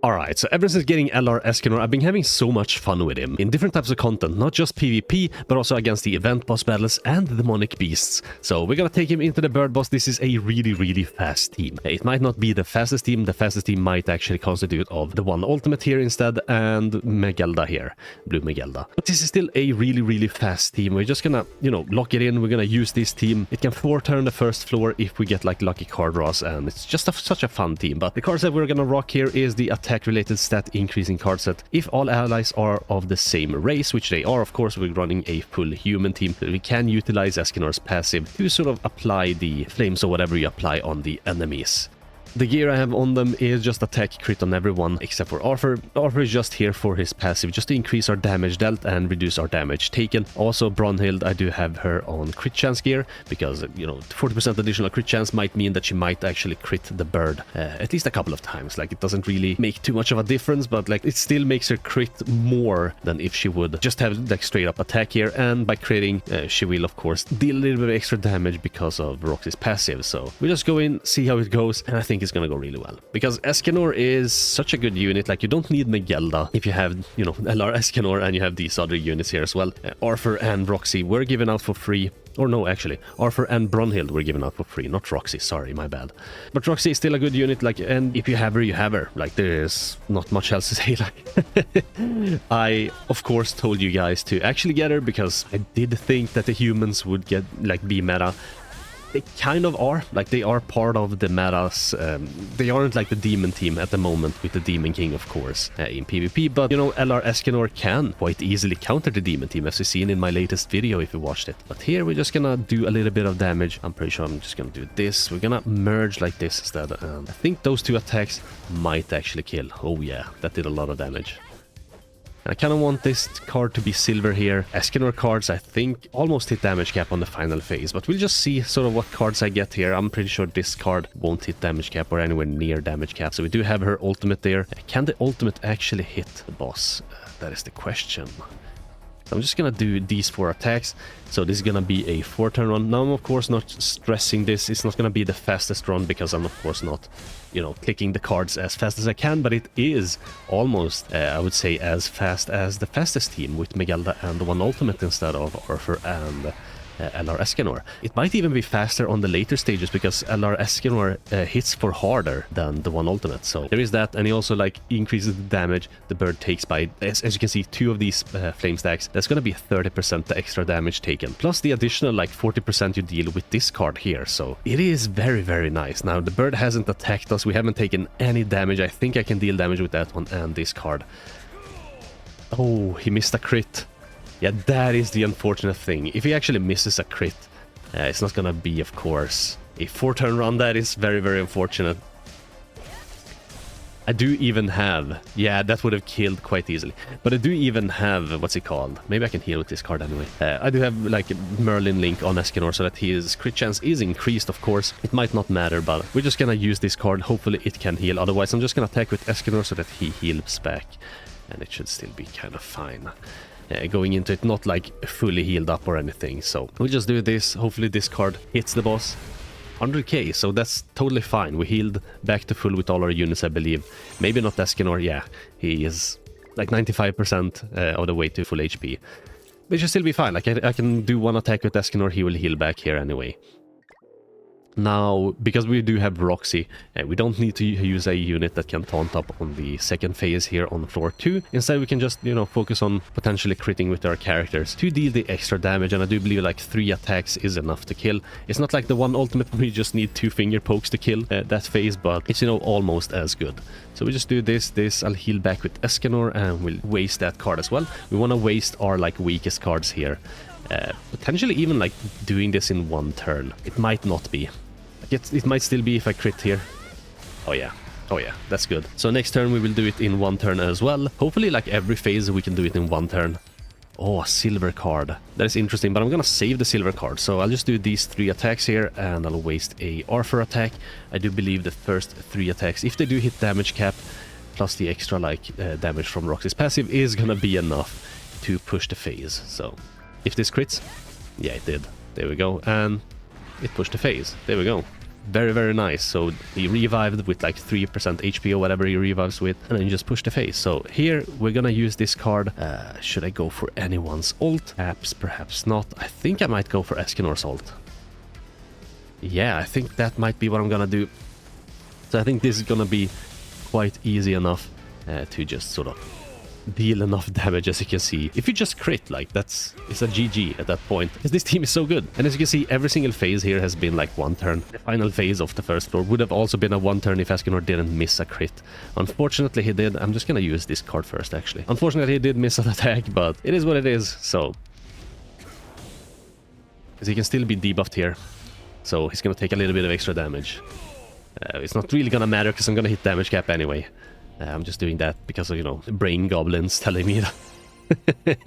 Alright, so ever since getting LR ESCANOR, I've been having so much fun with him in different types of content, not just PvP, but also against the event boss battles and the demonic beasts. So we're gonna take him into the bird boss. This is a really fast team. It might not be the fastest team might actually constitute of the one ultimate here instead, and MEGELLDA here, blue MEGELLDA. But this is still a really fast team. We're just gonna, lock it in. We're gonna use this team. It can 4-turn the first floor if we get like lucky card draws, and it's just such a fun team. But the cards that we're gonna rock here is the attack related stat increasing card set. If all allies are of the same race, which they are, of course, we're running a full human team, so we can utilize ESCANOR's passive to sort of apply the flames or whatever you apply on the enemies. The gear I have on them is just attack crit on everyone except for Arthur. Arthur is just here for his passive, just to increase our damage dealt and reduce our damage taken. Also, Brunhild, I do have her on crit chance gear because, 40% additional crit chance might mean that she might actually crit the bird at least a couple of times. Like, it doesn't really make too much of a difference, but like it still makes her crit more than if she would just have like straight up attack here. And by critting, she will of course deal a little bit of extra damage because of Roxy's passive. So we just go in, see how it goes, and I think it's gonna go really well because ESCANOR is such a good unit. Like, you don't need MEGELLDA if you have LR ESCANOR and you have these other units here as well. Arthur and Roxy were given out for free, or no, actually Arthur and Brunhild were given out for free, not Roxy, sorry, my bad. But Roxy is still a good unit, like, and if you have her, you have her. Like, there's not much else to say. Like, I of course told you guys to actually get her because I did think that the humans would get like be meta. They kind of are, like they are part of the metas. They aren't like the demon team at the moment with the Demon King, of course, in PvP, but LR ESCANOR can quite easily counter the demon team, as you've seen in my latest video if you watched it. But here we're just gonna do a little bit of damage. I'm pretty sure I'm just gonna do this. We're gonna merge like this instead, and I think those two attacks might actually kill. Oh yeah, that did a lot of damage. I kind of want this card to be silver here. ESCANOR cards, I think, almost hit damage cap on the final phase, but we'll just see sort of what cards I get here. I'm pretty sure this card won't hit damage cap or anywhere near damage cap, so we do have her ultimate there. Can the ultimate actually hit the boss? That is the question. So I'm just gonna do these 4 attacks. So this is gonna be a 4-turn run. Now I'm of course not stressing this. It's not gonna be the fastest run because I'm of course not, clicking the cards as fast as I can, but it is almost, I would say, as fast as the fastest team with MEGELLDA and the one ultimate instead of Arthur and LR ESCANOR. It might even be faster on the later stages because LR ESCANOR hits for harder than the one ultimate. So there is that, and he also like increases the damage the bird takes by, as you can see, 2 of these flame stacks. That's going to be 30% the extra damage taken, plus the additional like 40% you deal with this card here. So it is very nice. Now the bird hasn't attacked us. We haven't taken any damage. I think I can deal damage with that one and this card. Oh, he missed a crit. Yeah, that is the unfortunate thing. If he actually misses a crit, it's not gonna be, of course, a 4-turn run. That is very unfortunate. I do even have... Yeah, that would have killed quite easily. But I do even have... What's it called? Maybe I can heal with this card anyway. I do have, like, Merlin Link on ESCANOR so that his crit chance is increased, of course. It might not matter, but we're just gonna use this card. Hopefully it can heal. Otherwise, I'm just gonna attack with ESCANOR so that he heals back. And it should still be kind of fine. Going into it, not like fully healed up or anything. So we'll just do this. Hopefully this card hits the boss. 100k, so that's totally fine. We healed back to full with all our units, I believe. Maybe not ESCANOR. Yeah, he is like 95% of the way to full HP. But it should still be fine. Like I can do one attack with ESCANOR, he will heal back here anyway. Now, because we do have Roxy, we don't need to use a unit that can taunt up on the second phase here on floor 2. Instead, we can just, focus on potentially critting with our characters to deal the extra damage, and I do believe like 3 attacks is enough to kill. It's not like the one ultimate where you just need 2 finger pokes to kill that phase, but it's, almost as good. So we just do this, I'll heal back with ESCANOR, and we'll waste that card as well. We want to waste our, like, weakest cards here. Potentially even, like, doing this in 1 turn. It might not be. It might still be if I crit here. Oh yeah, that's good. So next turn we will do it in 1 turn as well. Hopefully like every phase we can do it in 1 turn. Oh, a silver card. That is interesting, but I'm gonna save the silver card. So I'll just do these 3 attacks here, and I'll waste a Arthur attack. I do believe the first 3 attacks, if they do hit damage cap, plus the extra like damage from Roxy's passive, is gonna be enough to push the phase. So if this crits, yeah, it did. There we go, and it pushed the phase. There we go. very, very nice. So he revived with like 3% HP or whatever he revives with, and then you just push the phase. So here we're gonna use this card. Should I go for anyone's ult? Perhaps not. I think I might go for Escanor's ult. Yeah, I think that might be what I'm gonna do. So I think this is gonna be quite easy enough to just sort of deal enough damage. As you can see, if you just crit, like, it's a GG at that point, because this team is so good. And as you can see, every single phase here has been like one turn. The final phase of the first floor would have also been a one turn if Escanor didn't miss a crit. Unfortunately he did. I'm just gonna use this card first, actually. Unfortunately he did miss an attack, but it is what it is. So because he can still be debuffed here, so he's gonna take a little bit of extra damage. It's not really gonna matter because I'm gonna hit damage cap anyway. I'm just doing that because of, you know, brain goblins telling me that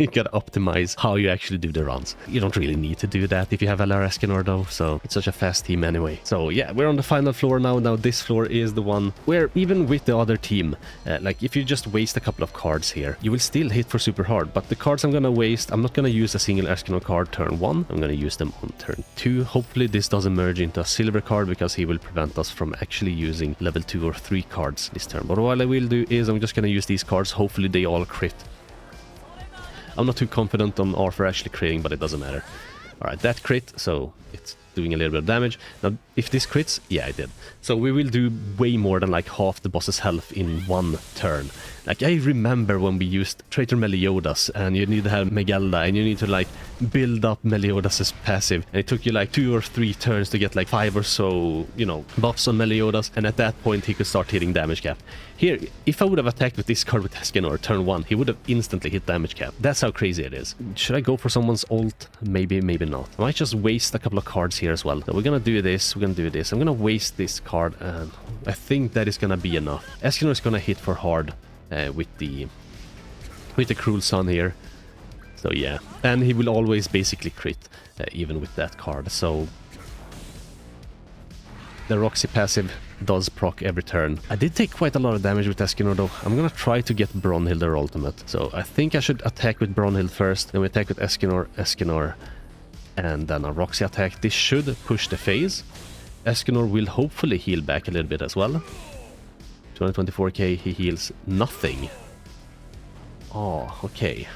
you gotta optimize how you actually do the runs. You don't really need to do that if you have LR Escanor though, so it's such a fast team anyway. So yeah, we're on the final floor now. Now this floor is the one where even with the other team, like if you just waste a couple of cards here, you will still hit for super hard. But the cards I'm gonna waste, I'm not gonna use a single Escanor card turn 1. I'm gonna use them on turn 2. Hopefully this doesn't merge into a silver card, because he will prevent us from actually using level 2 or 3 cards this turn. But what I will do is I'm just gonna use these cards. Hopefully they all crit. I'm not too confident on Arthur actually critting, but it doesn't matter. Alright, that crit, so it's doing a little bit of damage. Now, if this crits, yeah, I did. So we will do way more than like half the boss's health in one turn. Like, I remember when we used Traitor Meliodas, and you need to have Megelda, and you need to like build up Meliodas' passive, and it took you like 2 or 3 turns to get like 5 or so, you know, buffs on Meliodas, and at that point he could start hitting damage cap. Here, if I would have attacked with this card with Escanor turn 1, he would have instantly hit damage cap. That's how crazy it is. Should I go for someone's ult? Maybe, maybe not. I might just waste a couple of cards here as well. So we're gonna do this, we're gonna do this. I'm gonna waste this card, and I think that is gonna be enough. Escanor is gonna hit for hard with the Cruel Sun here. So yeah, and he will always basically crit, even with that card. So the Roxy passive does proc every turn. I did take quite a lot of damage with Escanor though. I'm gonna try to get Brunhild her ultimate. So I think I should attack with Brunhild first, then we attack with Escanor, and then a Roxy attack. This should push the phase. Escanor will hopefully heal back a little bit as well. 224k, he heals nothing. Oh, okay.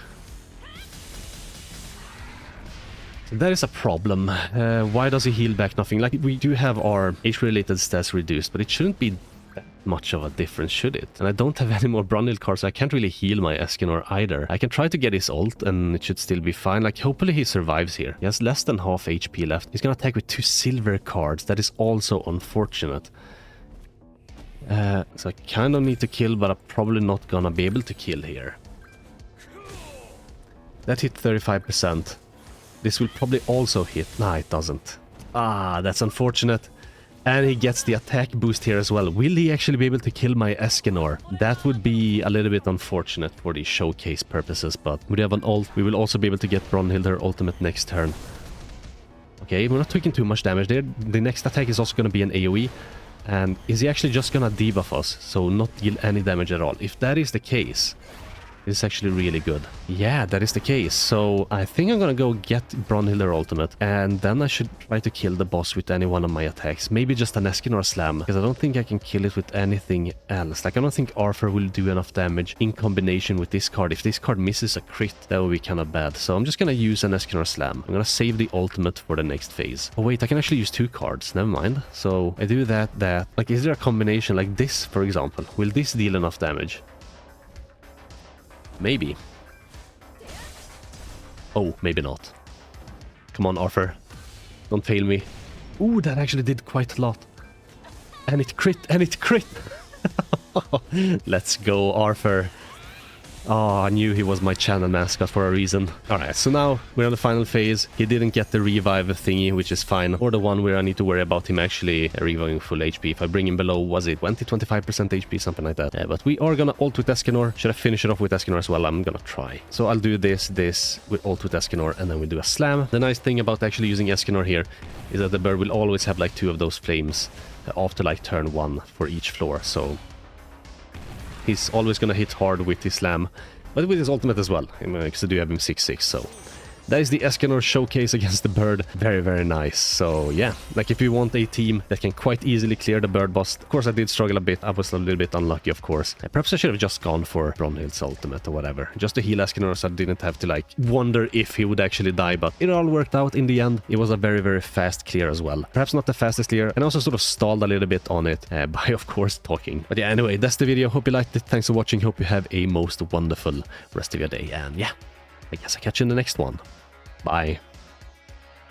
That is a problem. Why does he heal back nothing? Like, we do have our age-related stats reduced, but it shouldn't be that much of a difference, should it? And I don't have any more Brunhild cards, so I can't really heal my Escanor either. I can try to get his ult, and it should still be fine. Like, hopefully he survives here. He has less than half HP left. He's gonna attack with 2 silver cards. That is also unfortunate. So I kind of need to kill, but I'm probably not gonna be able to kill here. That hit 35%. This will probably also hit. Nah, it doesn't. Ah, that's unfortunate. And he gets the attack boost here as well. Will he actually be able to kill my Escanor? That would be a little bit unfortunate for the showcase purposes, but we have an ult. We will also be able to get Brunhild her ultimate next turn. Okay, we're not taking too much damage there. The next attack is also going to be an AoE. And is he actually just gonna debuff us, so not deal any damage at all? If that is the case, it's actually really good. Yeah, that is the case. So I think I'm gonna go get Brunhild her ultimate, and then I should try to kill the boss with any one of my attacks. Maybe just an Escanor slam, because I don't think I can kill it with anything else. Like, I don't think Arthur will do enough damage in combination with this card. If this card misses a crit, that would be kind of bad. So I'm just gonna use an Escanor slam. I'm gonna save the ultimate for the next phase. Oh wait, I can actually use 2 cards. Never mind. So I do that. Like, is there a combination like this, for example? Will this deal enough damage? Maybe. Oh, maybe not. Come on, Arthur. Don't fail me. Ooh, that actually did quite a lot. And it crit, and it crit! Let's go, Arthur. Oh, I knew he was my channel mascot for a reason. Alright, so now we're on the final phase. He didn't get the revive thingy, which is fine. Or the one where I need to worry about him actually reviving full HP. If I bring him below, was it 20-25% HP, something like that. But we are gonna ult with Escanor. Should I finish it off with Escanor as well? I'm gonna try. So I'll do this with ult with Escanor, and then we do a slam. The nice thing about actually using Escanor here is that the bird will always have like 2 of those flames after like turn 1 for each floor. So he's always gonna hit hard with his slam, but with his ultimate as well, because I do have him 6-6, so that is the ESCANOR showcase against the bird. Very, very nice. So yeah, like if you want a team that can quite easily clear the bird boss. Of course, I did struggle a bit. I was a little bit unlucky, of course. Perhaps I should have just gone for Brunhild's ultimate or whatever, just to heal ESCANOR, so I didn't have to like wonder if he would actually die. But it all worked out in the end. It was a very, very fast clear as well. Perhaps not the fastest clear, and also sort of stalled a little bit on it by, of course, talking. But yeah, anyway, that's the video. Hope you liked it. Thanks for watching. Hope you have a most wonderful rest of your day. And yeah, I guess I'll catch you in the next one. Bye.